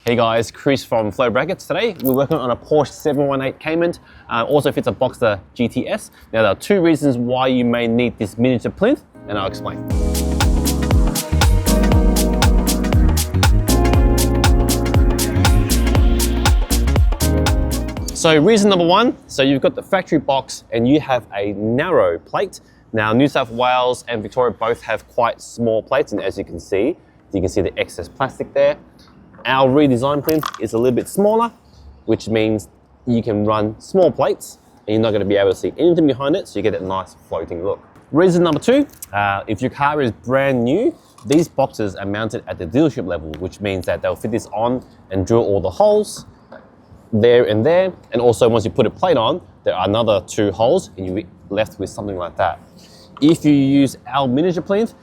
Hey guys, Chris from Flow Brackets. Today we're working on a Porsche 718 Cayman. Also fits a Boxster GTS. Now there are two reasons why you may need this miniature plinth, and I'll explain. So reason number one, so you've got the factory box and you have a narrow plate. Now New South Wales and Victoria both have quite small plates, and as you can see the excess plastic there. Our redesigned plinth is a little bit smaller, which means you can run small plates and you're not going to be able to see anything behind it, so you get that nice floating look. Reason number two, if your car is brand new, these boxes are mounted at the dealership level, which means that they'll fit this on and drill all the holes there, and also once you put a plate on, there are another two holes and you'll be left with something like that. If you use our miniature plinth,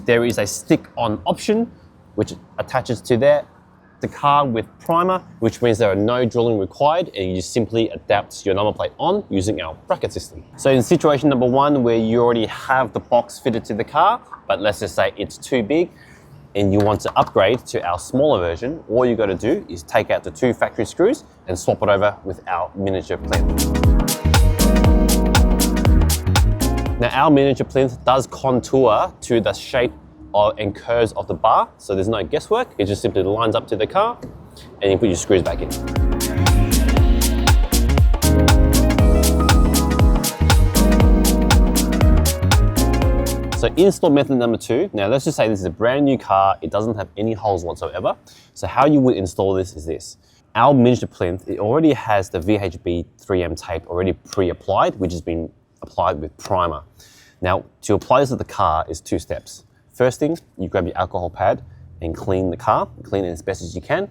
there is a stick-on option which attaches to the car with primer, which means there are no drilling required and you just simply adapt your number plate on using our bracket system. So in situation number one, where you already have the box fitted to the car, but let's just say it's too big and you want to upgrade to our smaller version, all you got to do is take out the two factory screws and swap it over with our miniature plinth. Now our miniature plinth does contour to the shape and curves of the bar, so there's no guesswork. It just simply lines up to the car and you put your screws back in. So install method number two. Now let's just say this is a brand new car, it doesn't have any holes whatsoever. So how you would install this is this. Our miniature plinth, it already has the VHB 3M tape already pre-applied, which has been applied with primer. Now to apply this to the car is two steps. First thing, you grab your alcohol pad and clean the car, clean it as best as you can.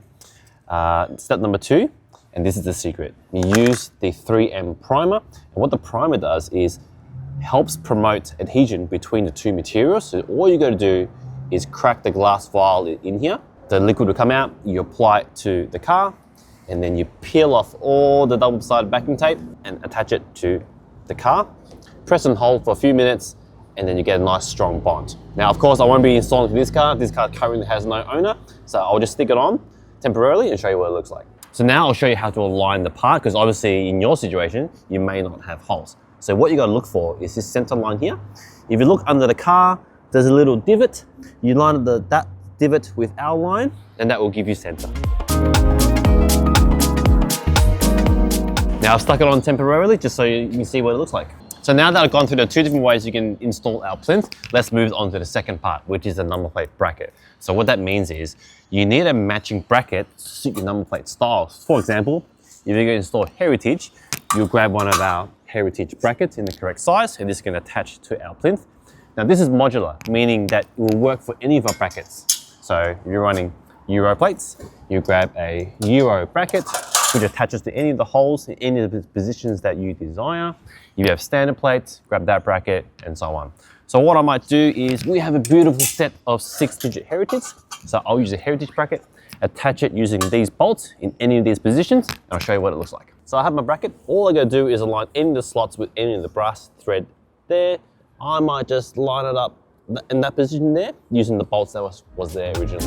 Step number two, and this is the secret, you use the 3M primer, and what the primer does is helps promote adhesion between the two materials. So all you got to do is crack the glass vial in here, the liquid will come out, you apply it to the car, and then you peel off all the double-sided backing tape and attach it to the car. Press and hold for a few minutes, and then you get a nice strong bond. Now, of course, I won't be installing this car. This car currently has no owner, so I'll just stick it on temporarily and show you what it looks like. So now I'll show you how to align the part, because obviously in your situation, you may not have holes. So what you gotta look for is this center line here. If you look under the car, there's a little divot. You line up that divot with our line, and that will give you center. Now I've stuck it on temporarily, just so you can see what it looks like. So now that I've gone through the two different ways you can install our plinth, let's move on to the second part, which is the number plate bracket. So what that means is you need a matching bracket to suit your number plate styles. For example, if you're going to install Heritage, you'll grab one of our Heritage brackets in the correct size, and this can attach to our plinth. Now this is modular, meaning that it will work for any of our brackets. So if you're running Euro plates, you grab a Euro bracket, which attaches to any of the holes in any of the positions that you desire. If you have standard plates, grab that bracket, and so on. So what I might do is, we have a beautiful set of 6-digit Heritage. So I'll use a Heritage bracket, attach it using these bolts in any of these positions, and I'll show you what it looks like. So I have my bracket. All I gotta do is align any of the slots with any of the brass thread there. I might just line it up in that position there, using the bolts that was there originally.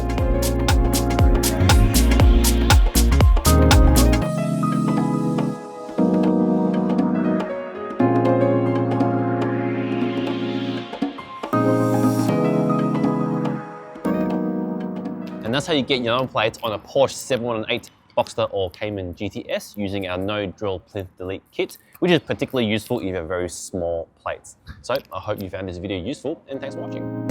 And that's how you get your number plates on a Porsche 718 Boxster or Cayman GTS using our no drill plinth delete kit, which is particularly useful if you have very small plates. So I hope you found this video useful, and thanks for watching.